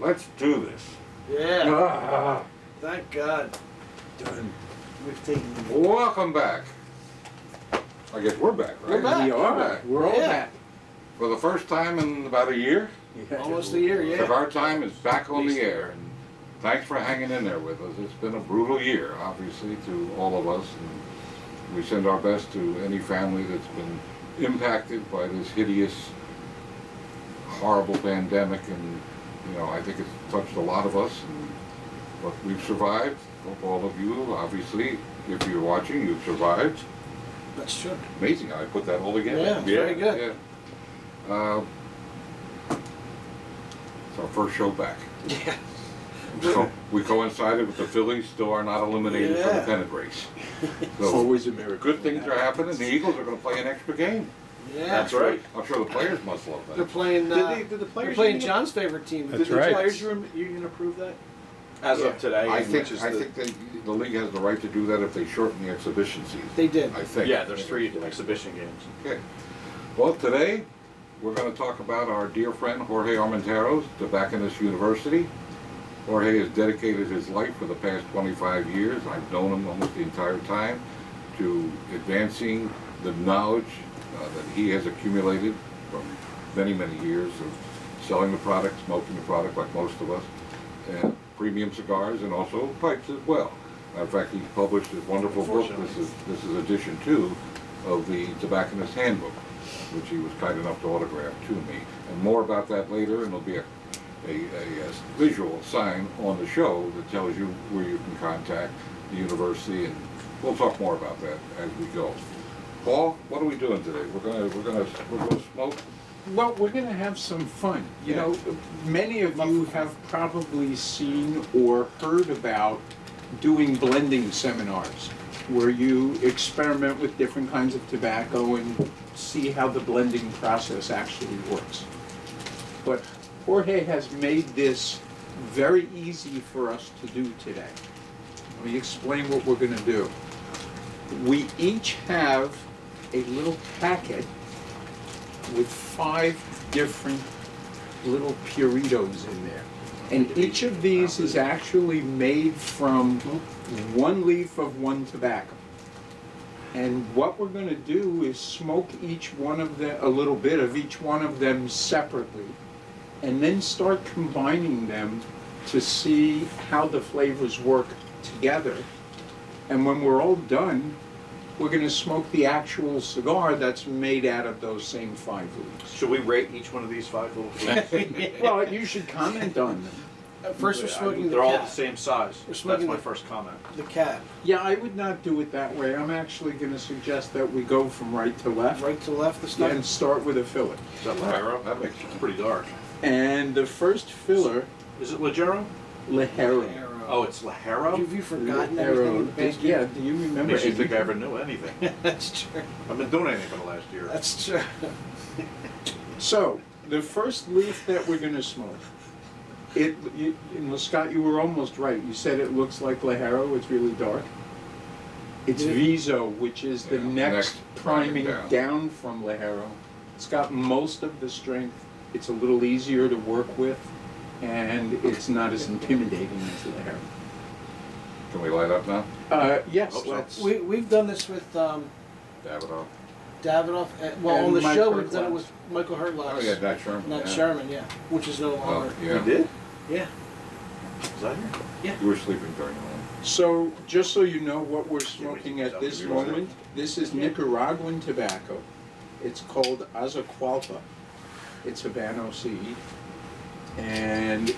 Let's do this. Yeah. Ah, Thank God. done. We've taken. Welcome back. I guess we're back, right? We're back. We are. We're all Yeah. back. For the first time in about a year, Almost a year, yeah. CigarTIME is back on the Least- air. And thanks for hanging in there with us. It's been a brutal year, obviously, to all of us. And we send our best to any family that's been impacted by this hideous, horrible pandemic. And, you know, I think it's touched a lot of us. But we've survived. Hope all of you, obviously, if you're watching, you've survived. That's true. Amazing how I put that all together. Yeah, very good. Yeah. It's our first show back. Yeah. So we coincided with the Phillies still are not eliminated from the Yeah. pennant race. It's So always a miracle. good things are happening. The Eagles are going to play an extra game. Yeah. That's right. I'm sure the players must love They're that. playing. Did the They're players playing union- John's favorite team. That's Did the right. players union approve that? As of today, I which is think the league has the right to do that if they shorten the exhibition season. They did. I think. yeah, there's 3 exhibition games. Okay. Well, today we're going to talk about our dear friend Jorge Armenteros, Tobacconist University. Jorge has dedicated his life for the past 25 years, I've known him almost the entire time, to advancing the knowledge that he has accumulated from many, many years of selling the product, smoking the product like most of us, and premium cigars and also pipes as well. Matter of fact, he's published this wonderful book. This is edition 2 of the Tobacconist Handbook, which he was kind enough to autograph to me. And more about that later, and there'll be a visual sign on the show that tells you where you can contact the university, and we'll talk more about that as we go. Paul, what are we doing today? We're gonna smoke. Well, we're going to have some fun. You Yeah. know, many of you have probably seen or heard about doing blending seminars, where you experiment with different kinds of tobacco and see how the blending process actually works. But Jorge has made this very easy for us to do today. Let me explain what we're going to do. We each have a little packet with 5 different little puritos in there. And each of these is actually made from 1 leaf of 1 tobacco. And what we're going to do is smoke each one of them, a little bit of each one of them separately, and then start combining them to see how the flavors work together. And when we're all done, we're going to smoke the actual cigar that's made out of those same 5 leaves. Should we rate each one of these 5 little things? Well, you should comment on them. First, we're smoking the They're all cap. the same size. We're That's smoking my the- first comment. The cap, Yeah, I would not do it that way. I'm actually going to suggest that we go from right to left right to left. The stuff. and start with a filler. Is that Ligero? That makes It's pretty dark. And the first filler, Is it Ligero? Ligero. Oh, it's Ligero? Have you forgotten everything in the past year? Yeah, do you remember Makes you think I anything? ever knew anything. That's true. I've been doing anything for the last year. That's true. So, the first leaf that we're going to smoke, Scott, you were almost right. You said it looks like Ligero, it's really dark. It's Yeah. Viso, which is the Yeah, next next priming priming down from Ligero. It's got most of the strength. It's a little easier to work with, and it's not as intimidating as Ligero. Can we light up now? Yes, Hope so. let's. We've done this with Davidoff. Davidoff. Well, And on the Mike show we've done it Hertlock. with Michael Hertlock. Oh yeah, Nat Sherman. Not yeah. Sherman, yeah. Which is no Oh, longer. yeah. You did? Yeah. Was I here? You were sleeping during the one. So, just so you know what we're smoking at this Yeah. moment, this is Nicaraguan tobacco. It's called Azacualpa. It's Habano seed. And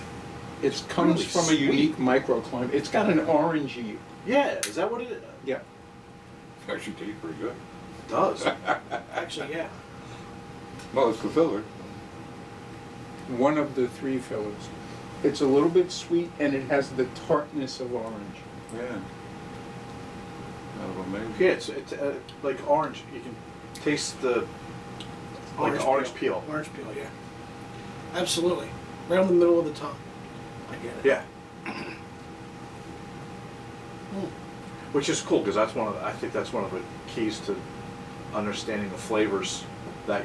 it comes Really from a sweet. unique microclimate. It's got an orangey. Yeah, is that what it is? Yeah. Actually tastes pretty good. It does. Actually, yeah. Well, it's the filler. One of the 3 fillers. It's a little bit sweet and it has the tartness of orange. Yeah. Kind of amazing. Yeah, it's like orange. You can taste the orange peel. Orange peel, yeah. Absolutely. Right in the middle of the tongue. I get it. Yeah. Mm. Which is cool because I think that's one of the keys to understanding the flavors that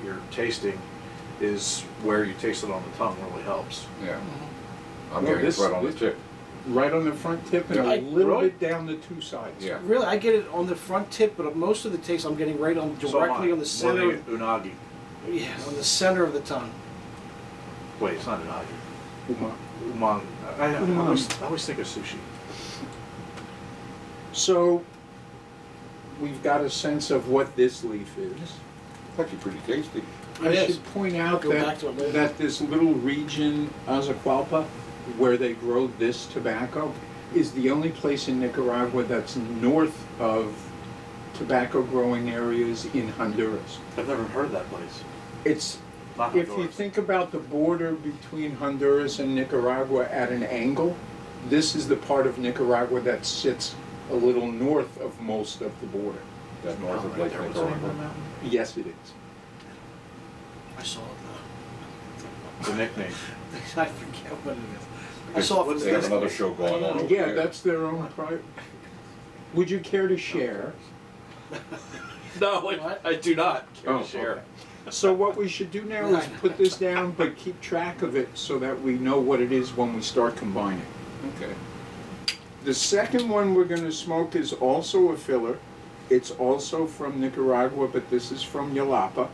you're tasting is where you taste it on the tongue really helps. Yeah. I'm Well, getting it this- right on the this- tip. Right on the front tip and Yeah. a little Really? bit down the two sides. Yeah. Really, I get it on the front tip, but most of the taste I'm getting right on So am directly I. on the center. More than unagi. Yeah, on the center of the tongue. Wait, it's not unagi. Uma- Umang. I Umang. always think of sushi. So, we've got a sense of what this leaf is. It's actually pretty tasty. I It is. should point out Go back to it later. that this little region, Azacualpa, where they grow this tobacco, is the only place in Nicaragua that's north of tobacco growing areas in Honduras. I've never heard that place. It's, Not if you Honduras. think about the border between Honduras and Nicaragua at an angle, this is the part of Nicaragua that sits a little north of most of the border. That north of Right Lake there. What's the name of the Nicaragua. mountain? Yes, it is. I saw it The nickname. though. I forget what it is. I saw it from They have the another show going on over Yeah, there. that's their own private. Would you care to share? No, What? I do not care Oh, to share. okay. So what we should do now is put this down, but keep track of it so that we know what it is when we start combining. Okay. The second one we're gonna smoke is also a filler. It's also from Nicaragua, but this is from Yalapa.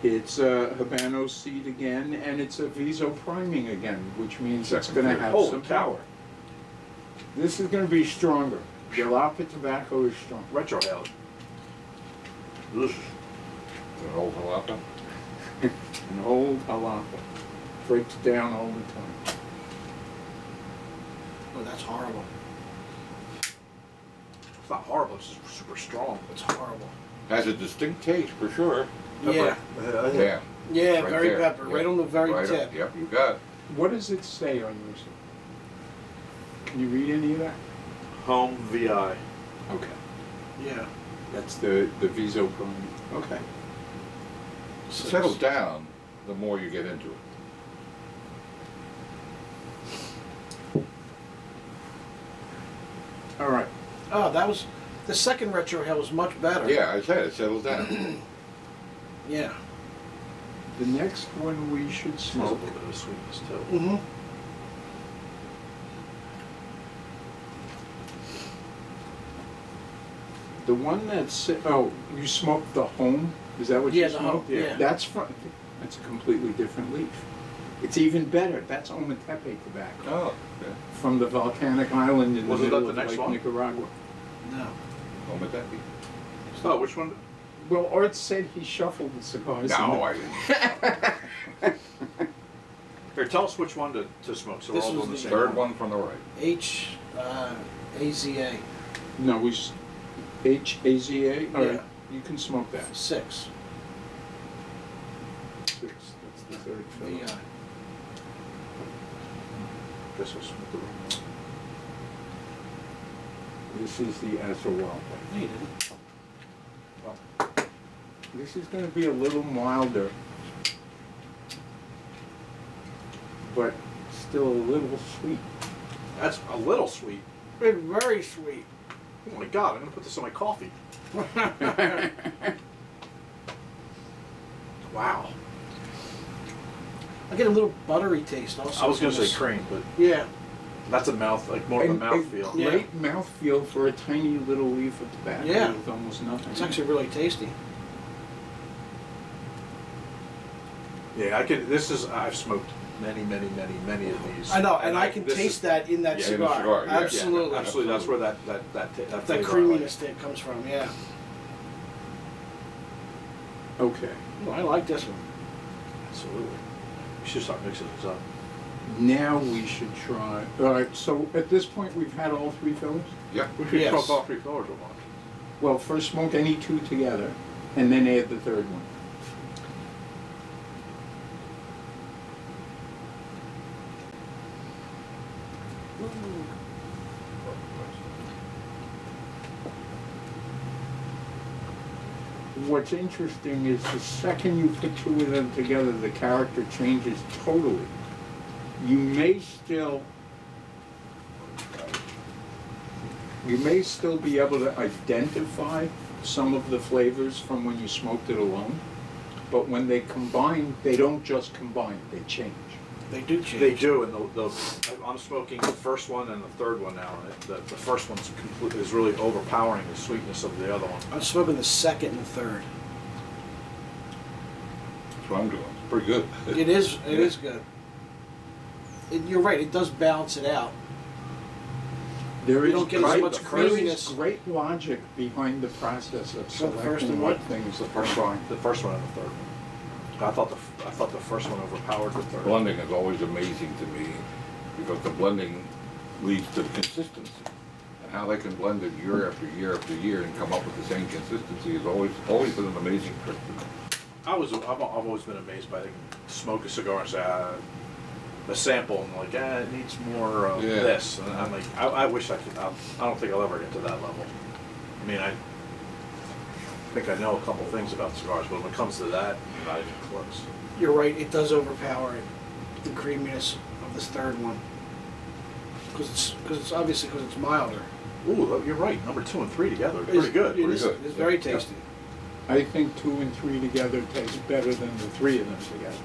It's a Habano seed again, and it's a Viso priming again, which means it's gonna have Holy some cow. power. This is gonna be stronger. Yalapa tobacco is strong. Retro Hell. Ugh. Is it an old jalapa? An old Jalapa. Breaks down all the time. Oh, that's horrible. It's not horrible, it's just super strong. It's horrible. Has a distinct taste for sure. Yeah. Yeah. Yeah, Right very there. pepper, Yeah. right on the very Right tip. up. Yep, you got it. What does it say on yours? Can you read any of that? Home VI. Okay. Yeah. That's the Viso priming. Okay. It settles down the more you get into it. All right. Oh, that was the second retro hell was much better. Yeah, I said it settles down. Yeah. The next one we should Smells a smoke. little bit of sweetness too. Mm-hmm. The one that's, oh, you smoked the home? Is that what Yeah, you the smoked? home, yeah. That's a completely different leaf. It's even better. That's Ometepe tobacco Oh, yeah. from the volcanic island in the Wasn't that middle the of next Lake one? Nicaragua. No. Home at that be? Oh, which one? Well, Art said he shuffled the cigars. No, I didn't. Here, tell us which one to smoke, so we're This all was doing the the same Third one from the right. AZA No, HAZA? All right, Yeah. you can smoke that. 6 Six, that's the third filler. VI. Guess we'll smoke the wrong one. This is the Azahualpa. No, you didn't. This is going to be a little milder, but still a little sweet. That's a little sweet. It's very sweet. Oh my god, I'm gonna put this in my coffee. Wow. I get a little buttery taste also. I was gonna from say this. cream, but Yeah. that's a mouth, like more of a And mouthfeel. Yeah. Great mouthfeel for a tiny little leaf of tobacco Yeah. with almost nothing. It's actually really tasty. Yeah, I can. This is. I've smoked many of these. I know, and I can this taste is- that in that Yeah, in the cigar. cigar, yeah. Absolutely. Yeah, absolutely. That's where that That flavor I like. creaminess that comes from, yeah. Okay. Oh, I like this one. Absolutely. We should start mixing this up. Now we should try. All right. So at this point, we've had all three fillers. Yeah. We should Yes. smoke all three fillers at once. Well, first smoke any two together, and then add the third one. What's interesting is the second you put two of them together, the character changes totally. You may still be able to identify some of the flavors from when you smoked it alone, but when they combine, they don't just combine, they change. They do change. They do, and I'm smoking the first one and the third one now, and the first one's is really overpowering the sweetness of the other one. I'm smoking the second and third. That's what I'm doing. It's pretty good. It is. It is good. You're right. It does balance it out. There You don't get as much creaminess. great logic behind the process of So the first selecting and what what? things to The first combine. one and the third one. I thought the first one overpowered the third. Blending is always amazing to me because the blending leads to the consistency. And how they can blend it year after year after year and come up with the same consistency is always been an amazing trick to me. I've always been amazed by they can smoke a cigar and say a sample and like it needs more of Yeah. this, and I'm like I wish I could. I don't think I'll ever get to that level. I mean I think I know a couple things about cigars, but when it comes to that, not even close. You're right. It does overpower it. The creaminess of this third one. Because it's obviously because it's milder. Ooh, you're right. Number 2 and 3 together, are It's pretty good. It is. good. It's very Yeah. tasty. I think 2 and 3 together taste better than the 3 of them together.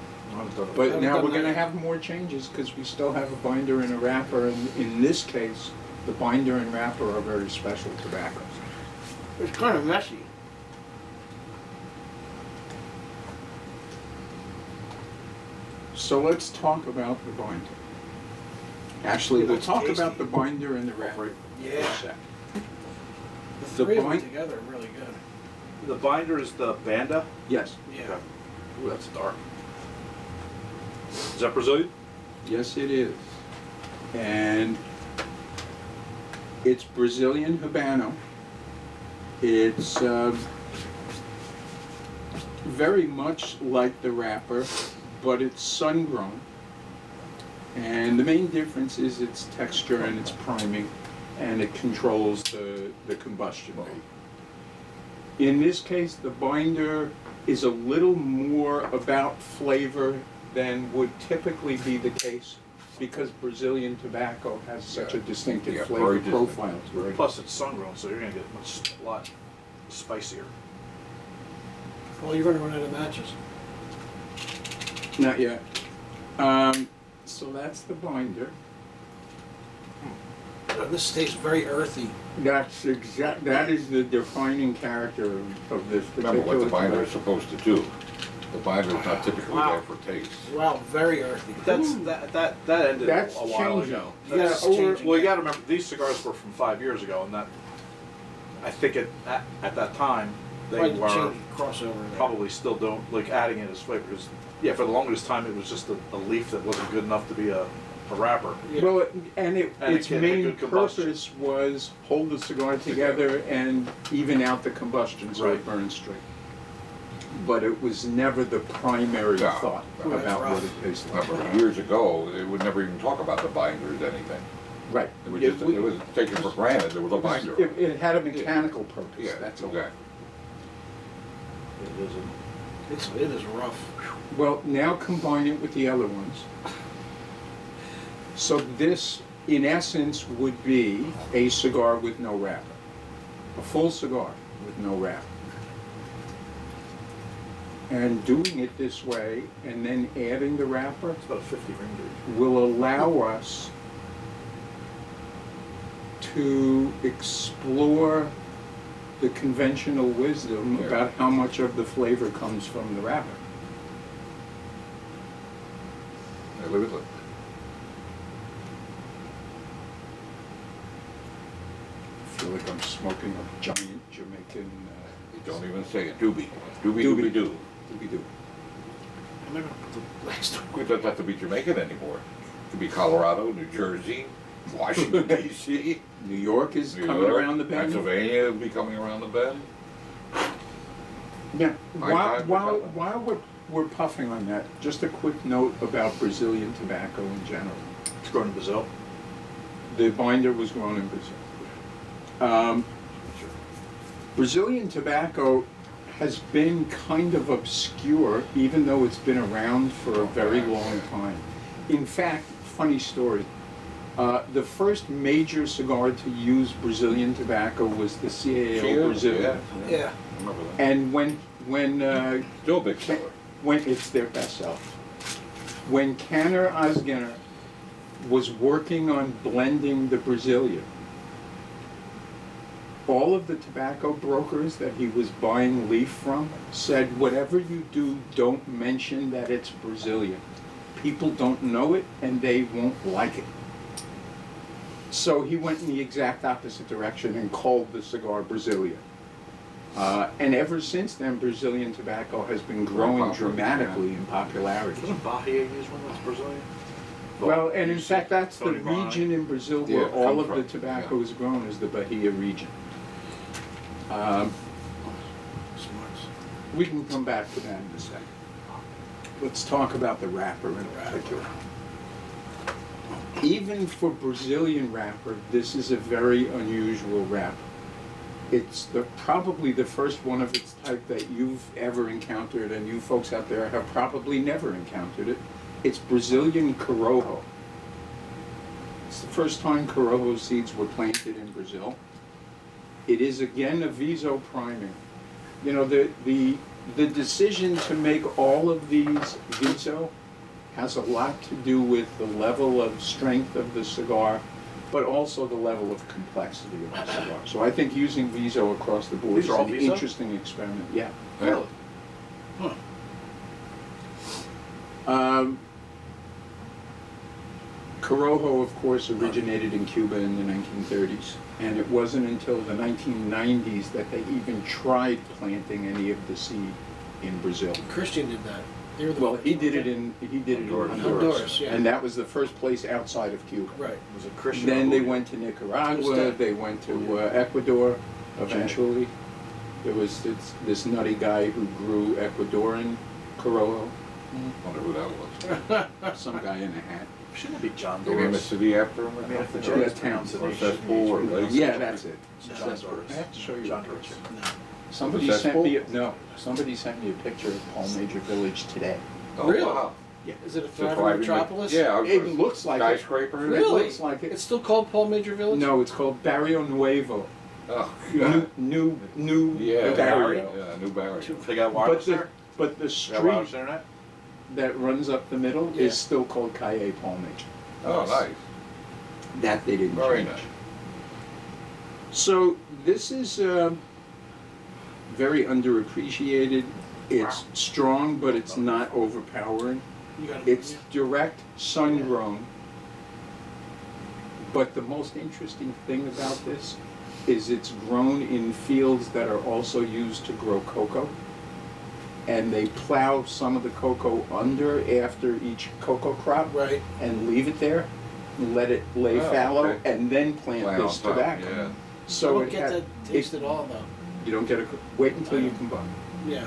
But Haven't now done we're that gonna yet. have more changes because we still have a binder and a wrapper, and in this case, the binder and wrapper are very special tobaccos. It's kind of messy. So let's talk about the binder. Actually, we'll It's talk tasty. about the binder and the wrapper. Yeah. in a sec. The The three of them bind- together are really good. The binder is the Banda. Yes, Yeah. Ooh, that's dark. Is that Brazilian? yes it is. And it's Brazilian Habano. It's very much like the wrapper, but it's sun-grown. And the main difference is its texture and its priming, and it controls the combustion rate. In this case, the binder is a little more about flavor than would typically be the case because Brazilian tobacco has such a distinctive Yeah, flavor very distinct. profile. It's very- Plus it's sun-grown, so you're gonna get a lot spicier. Well, you're going to run out of matches. Not yet. So that's the binder. This tastes very earthy. That is the defining character of this Remember particular what the binder is tobacco. supposed to do. The binder is not typically Wow. there for taste. Wow, very earthy. That ended That's a while changing. ago. Yeah, That's- it's changing. Well, you got to remember these cigars were from 5 years ago, and that I think at that time they Right, were change crossover there. probably still don't like adding it as flavor. Because yeah, for the longest time it was just a leaf that wasn't good enough to be a wrapper. Yeah. Well, And its it had main good combustion. purpose was hold the cigar together and even out the combustion so it Right. burns straight. But it was never the primary No, thought no. about That's what rough. it tasted like. Remember, years ago, they would never even talk about the binder as anything. Right. It was just, it was taken for granted, there was a binder. on it. It had a mechanical purpose, Yeah, that's all. exactly. It is rough. Well, now combine it with the other ones. So this, in essence, would be a cigar with no wrapper. A full cigar with no wrapper. And doing it this way, and then adding the wrapper, It's about a 50 ring gauge. will allow us to explore the conventional wisdom Yeah. about how much of the flavor comes from the wrapper. Hey, look at that. I feel like I'm smoking a giant Jamaican Don't even say it, doobie. Doobie doo. doobie-doo. I'm not going to put the last one. It doesn't have to be Jamaican anymore. It could be Colorado, New Jersey, Washington DC, New York is New coming York, around the bend. Pennsylvania will be coming around the bend. Yeah, High time to cut them. while we're puffing on that, just a quick note about Brazilian tobacco in general. It's grown in Brazil. The binder was grown in Brazil. Brazilian tobacco has been kind of obscure, even though it's been around for a very long time. In fact, funny story, the first major cigar to use Brazilian tobacco was the CAO Cheers, Brazilian. yeah. Yeah. I remember that. And when Still a big seller. when it's their best seller. When Canner Osgener was working on blending the Brazilian, all of the tobacco brokers that he was buying leaf from said, whatever you do, don't mention that it's Brazilian. People don't know it and they won't like it. So he went in the exact opposite direction and called the cigar Brazilian. And ever since then, Brazilian tobacco has been growing popular, dramatically in popularity. Doesn't Bahia use one that's Brazilian? Well, and in fact, that's the Tony Bonnie. region in Brazil Yeah, where it all comes of the from, tobacco yeah. is grown, is the Bahia region. Smarts. We can come back to that in a second. Let's talk about the wrapper in particular. Even for Brazilian wrapper, this is a very unusual wrapper. It's probably the first one of its type that you've ever encountered, and you folks out there have probably never encountered it. It's Brazilian Corojo. It's the first time Corojo seeds were planted in Brazil. It is again a Viso priming. You know, the decision to make all of these Viso has a lot to do with the level of strength of the cigar, but also the level of complexity of the cigar. So I think using Viso across the board These is are all an Viso? interesting experiment. Yeah. Really? Huh. Corojo, of course, originated in Cuba in the 1930s, and it wasn't until the 1990s that they even tried planting any of the seed in Brazil. Christian did that. They were the Well, first he one. did it in Honduras, Honduras, yeah. and that was the first place outside of Cuba. Right. Was it Christian? Then or they Julio? went to Nicaragua, Instead. they went to Ecuador eventually. There was this nutty guy who grew Ecuadorian Corojo, Wonder who that was. some guy in a hat. Shouldn't it be John They named a Doris? city after him or I mean, if the something? Yeah, J's pronounce it, town. Or cesspool or lake? Yeah, that's it. John Doris. I have to show you John a Doris. picture. No. Somebody The sent me, cesspool? somebody sent me a picture of Palm Major Village today. Oh, Really? wow. Is it a It's a thriving thriving- metropolis? Yeah. I was It gonna- looks like it. skyscraper. It Really? looks like it. It's still called Paul Major Village? No, it's called Barrio Nuevo. Oh, God. New Yeah, barrio. Yeah, new barrio. They got wireless But there? the They got street wireless internet? that runs up the middle Yeah. is still called Calle Palm Major. Oh, nice. That they didn't Very change. nice. So this is very underappreciated. It's strong, but it's not overpowering. You got It's direct, sun-grown. But the most interesting thing about this is it's grown in fields that are also used to grow cocoa. And they plow some of the cocoa under after each cocoa crop Right. and leave it there, and let it lay Oh, fallow, okay. and then plant Plant this on top, tobacco. yeah. I So don't it get ha- that taste at all, though. You don't get a, wait until you combine. Yeah.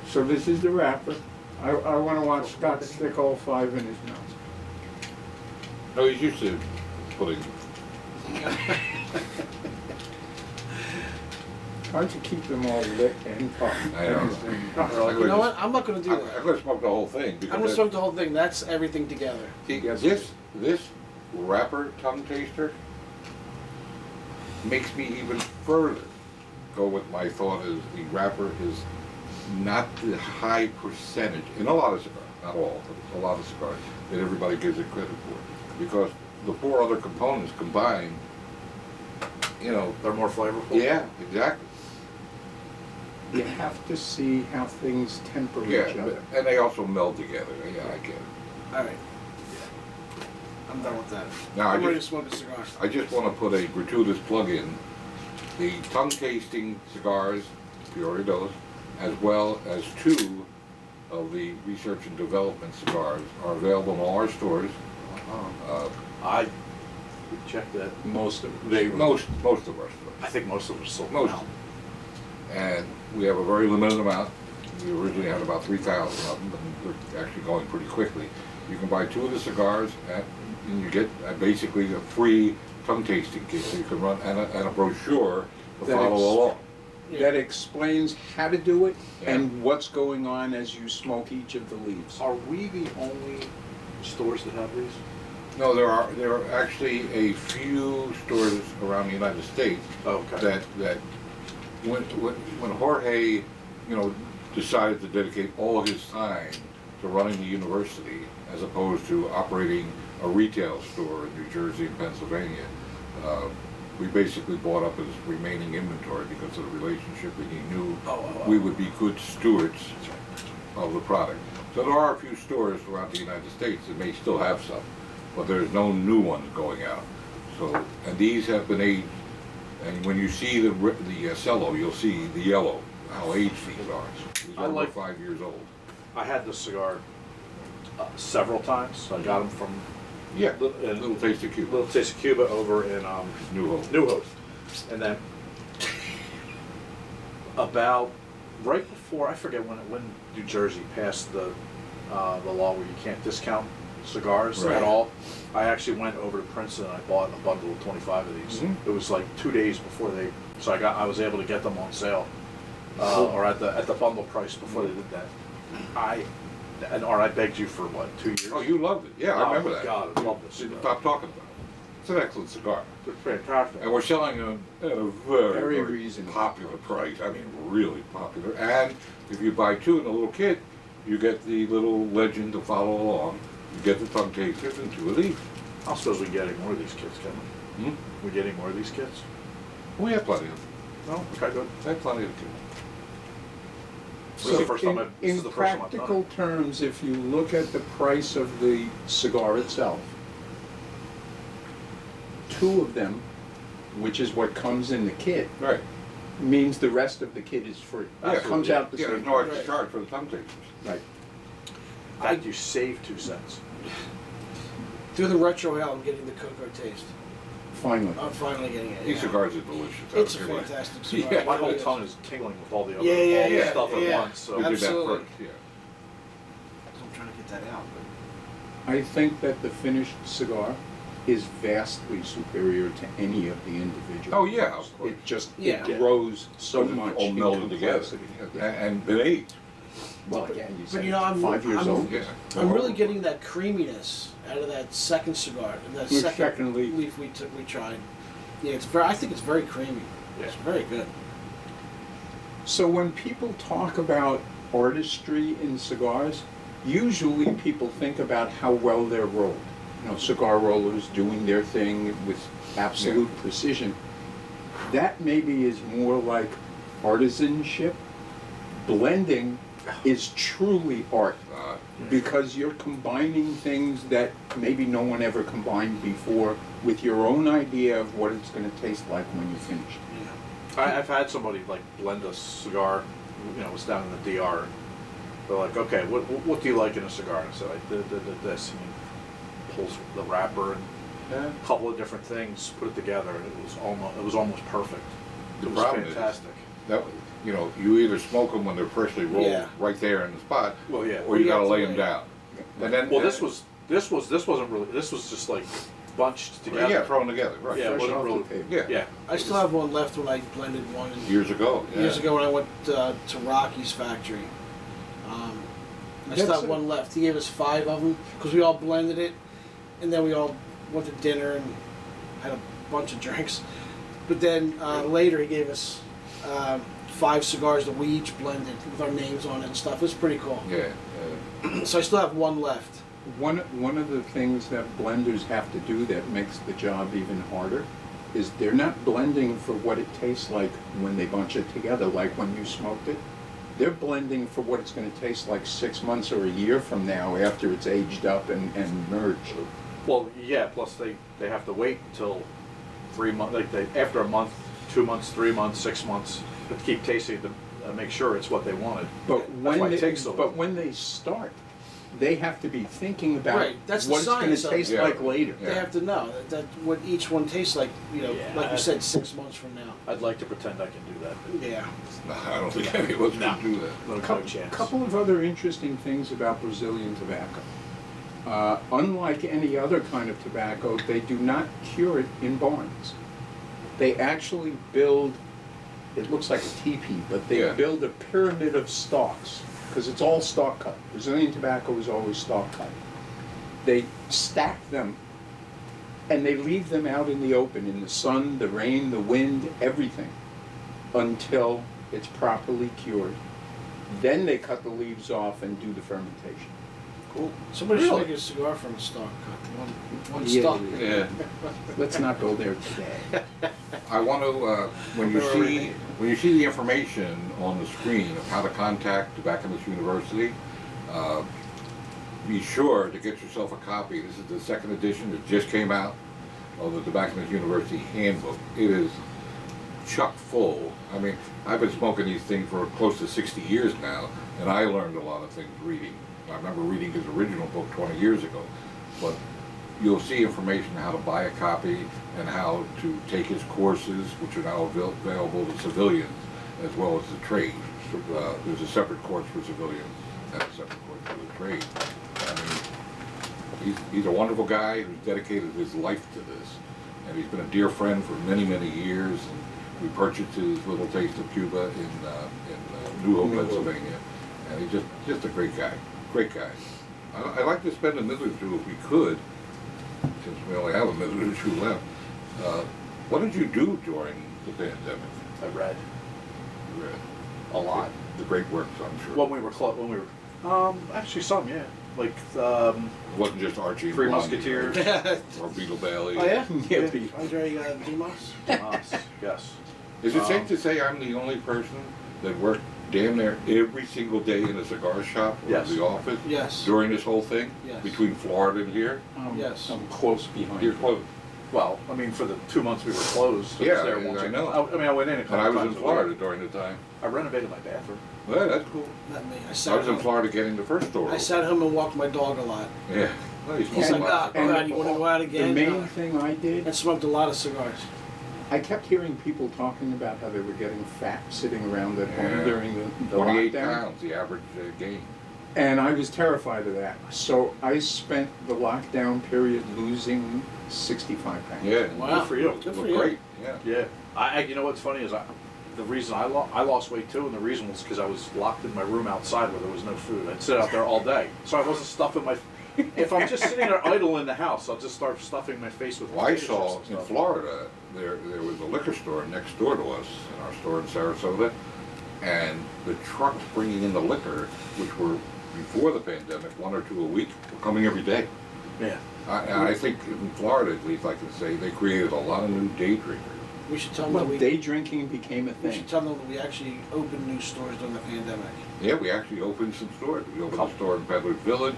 So this is the wrapper. I want to watch Scott stick all five in his mouth. No, he's used to putting, Hard to keep them all lit and puffed. I know. You know what? I'm not going to do I'm that. gonna smoke the whole thing I'm because going to smoke the whole thing. That's everything together. see, Yes. this wrapper tongue taster makes me even further go with my thought is the wrapper is not the high percentage in a lot of cigars, not all, but a lot of cigars that everybody gives it credit for, because the four other components combined, you know. They're more flavorful? Yeah, exactly. You have to see how things temper Yeah, each other. and they also meld together. Yeah, I get it. All right. I'm done with that. Now, I'm ready to smoke a cigar. I just want to put a gratuitous plug in. The tongue tasting cigars, Peoria Dos, as well as two of the research and development cigars are available in all our stores. I checked that. Most of them. Most of our stores. I think most of them are sold Most. out. And we have a very limited amount. We originally had about 3,000 of them, but they're actually going pretty quickly. You can buy two of the cigars and you get basically a free tongue tasting kit, so you can run and a brochure to That follow along. That explains how to do it Yeah. and what's going on as you smoke each of the leaves. Are we the only stores that have these? No, there are actually a few stores around the United States Okay. that when Jorge, decided to dedicate all his time to running the university as opposed to operating a retail store in New Jersey and Pennsylvania. We basically bought up his remaining inventory because of the relationship, and he knew we would be good stewards of the product. So there are a few stores throughout the United States that may still have some, but there's no new ones going out. So, and these have been aged, and when you see the cello, you'll see the yellow, how aged these are. These are over 5 years old. I had this cigar several times. I got them from Little Taste of Cuba. Little Taste of Cuba over in New Hope. New Hope. And then about right before, I forget when New Jersey passed the law where you can't discount cigars Right. at all. I actually went over to Princeton and I bought a bundle of 25 of these. It was like 2 days before so I was able to get them on sale, or at the bundle price before they did that. I begged you for what, 2 years? Oh, you loved it. Yeah, I remember that. God, I love this Didn't cigar. stop talking about it. It's an excellent cigar. It's fantastic. And we're selling them at a very, Very very reasonable. popular price. I mean, really popular. And if you buy two in a little kit, you get the little legend to follow along. You get the tongue tasters and two of these. I suppose we get any more of these kits, can we? We get any more of these kits? We have plenty of them. No? Okay, good. We have plenty of them. This is the first time this in is the first time I've done practical terms, if you look at the price of the cigar itself, two of them, which is what comes in the kit, Right. means the rest of the kit is free. Yeah, It comes out the Yeah, same. there's no extra Right. charge for the tongue tasters. Right. that. You save 2 cents. Through the retro ale, I'm getting the cocoa taste. Finally. I'm finally getting it. These yeah. cigars are delicious. I It's a don't care what- fantastic cigar. Yeah. My whole It is. tongue is tingling with all the other Yeah, all the yeah, stuff at yeah. once. So We did that Absolutely. first, yeah. I'm trying to get that out. But I think that the finished cigar is vastly superior to any of the individuals. Oh, yeah, of course. It just, Yeah. it grows so Because it's much all in melded together. complexity. And been aged. Well, yeah, you but said you know, I'm 5 years I'm, old. Yeah. I'm really getting that creaminess out of that second cigar, that Which second second leaf? leaf we tried. Yeah, it's very. I think it's very creamy. Yeah. It's very good. So when people talk about artistry in cigars, usually people think about how well they're rolled. You know, cigar rollers doing their thing with absolute precision. That maybe is more like artisanship. Blending is truly art because you're combining things that maybe no one ever combined before with your own idea of what it's going to taste like when you're finished. Yeah. I've had somebody like blend a cigar, you know, it was down in the DR. They're like, okay, what do you like in a cigar? And I said, I did this. And he pulls the wrapper and a couple of different things, put it together, and it was almost perfect. The It was problem is- fantastic. That, you know, you either smoke them when they're freshly rolled Yeah. right there in the spot, Well, yeah. or you You gotta have to lay them wait. down. And then, Well, this wasn't really. This was just like bunched together. yeah, thrown together, right. Yeah, it Fresh wasn't off the really. table. Yeah. Yeah. I still have one left when I blended one Years ago. Yeah. years ago when I went to Rocky's factory. I still That's have a- one left. He gave us 5 of them because we all blended it, and then we all went to dinner and had a bunch of drinks. But then later he gave us 5 cigars that we each blended with our names on it and stuff. It was pretty cool. Yeah. So I still have one left. One of the things that blenders have to do that makes the job even harder is they're not blending for what it tastes like when they bunch it together, like when you smoked it. They're blending for what it's going to taste like 6 months or a year from now after it's aged up and merged. Well, yeah. Plus, they have to wait until 3 months. Like after a month, 2 months, 3 months, 6 months, to keep tasting to make sure it's what they wanted. But That's why when it they, takes so long. but when they start, they have to be thinking about Right, that's the what it's going to science of it. taste Yeah. like later. Yeah. They have to know that what each one tastes like. You know, Yeah. like you said, 6 months from now. I'd like to pretend I can do that. But Yeah. No, I don't think any of us can do that. no chance. Couple of other interesting things about Brazilian tobacco. Unlike any other kind of tobacco, they do not cure it in barns. They actually build, it looks like a teepee, but they Yeah. build a pyramid of stalks, because it's all stalk cut. Brazilian tobacco is always stalk cut. They stack them, and they leave them out in the open, in the sun, the rain, the wind, everything, until it's properly cured. Then they cut the leaves off and do the fermentation. Cool. Somebody should Really? make a cigar from a stalk. One Yeah, stalk. Yeah. Let's not go there today. I want to, when you Remember see everything? the information on the screen of how to contact Tobacconist University, be sure to get yourself a copy. This is the second edition that just came out of the Tobacconist University Handbook. It is chock full. I mean, I've been smoking these things for close to 60 years now, and I learned a lot of things reading. I remember reading his original book 20 years ago, but you'll see information how to buy a copy and how to take his courses, which are now available to civilians as well as the trade. There's a separate course for civilians and a separate course for the trade. I mean, he's a wonderful guy who's dedicated his life to this, and he's been a dear friend for many, many years. And we purchased his Little Taste of Cuba in New Hope, Pennsylvania, and he's just a great guy. Great guy. I'd like to spend a minute or two, if we could, since we only have a minute or two left. What did you do during the pandemic? I read You read a lot. the great works, I'm sure. When we were actually some, yeah. Like, It wasn't just Archie and Three Blondie, Musketeers. right? Or Beetle Bailey. Oh yeah? Yeah, Pete. Andre Demos? yes. Is it safe to say I'm the only person that worked damn near every single day in a cigar shop or Yes. the office Yes. during this whole thing? Yes. Between Florida and here? Yes. I'm close behind. You're you. close. Well, I mean, for the 2 months we were closed, Yeah, was there I once a- know. I mean, I went in a couple And I was in times a Florida week. during the time. I renovated my bathroom. Well, that's cool. Not me. I I sat was in home. Florida getting the first store. I sat home and walked my dog a lot. Yeah. Well, you He's smoked like, a lot oh, of cigars. God, you want to go out The again? main thing I I did, smoked a lot of cigars. I kept hearing people talking about how they were getting fat sitting around at home Yeah. during the 28 lockdown. pounds, the average gain. And I was terrified of that. So I spent the lockdown period losing 65 pounds. Yeah. Wow. Good for you. Good for Look you. great. Yeah. Yeah. You know what's funny is the reason I lost weight too, and the reason was because I was locked in my room outside where there was no food. I'd sit out there all day, so I wasn't stuffing my. If I'm just sitting there idle in the house, I'll just start stuffing my face with. Well, I potato saw chips and in stuff. Florida, there was a liquor store next door to us, in our store in Sarasota, and the trucks bringing in the liquor, which were before the pandemic, 1 or 2 a week, were coming every day. Yeah. I think in Florida, at least, I can say, they created a lot of new day drinkers. We should tell them Well, that day drinking became a we thing. should tell them that we actually opened new stores during the pandemic. Yeah, we actually opened some stores. We opened a store in Peddler's Village,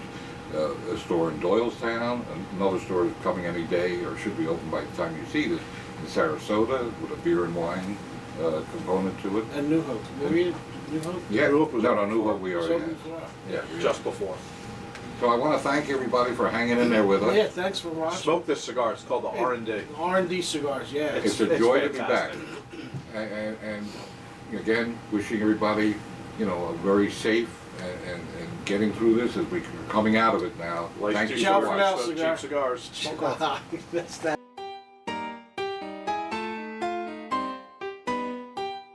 a store in Doylestown, another store is coming any day, or should be open by the time you see this, in Sarasota, with a beer and wine component to it. And New Hope. Were we in New Hope? Yeah, New Hope was no, open New Hope we So already had. before. Yeah, we Just before. So I want to thank everybody for hanging in there with us. Yeah, thanks for watching. Smoke this cigar. It's called the R&D. R&D Cigars, yeah. It's a It's joy to be back. fantastic. And again, wishing everybody, a very safe and getting through this as we're coming out of it now. Like Thank you cheap so Ciao for much. now, cigars. cigar. Cheap cigars. Smoke off. That's that.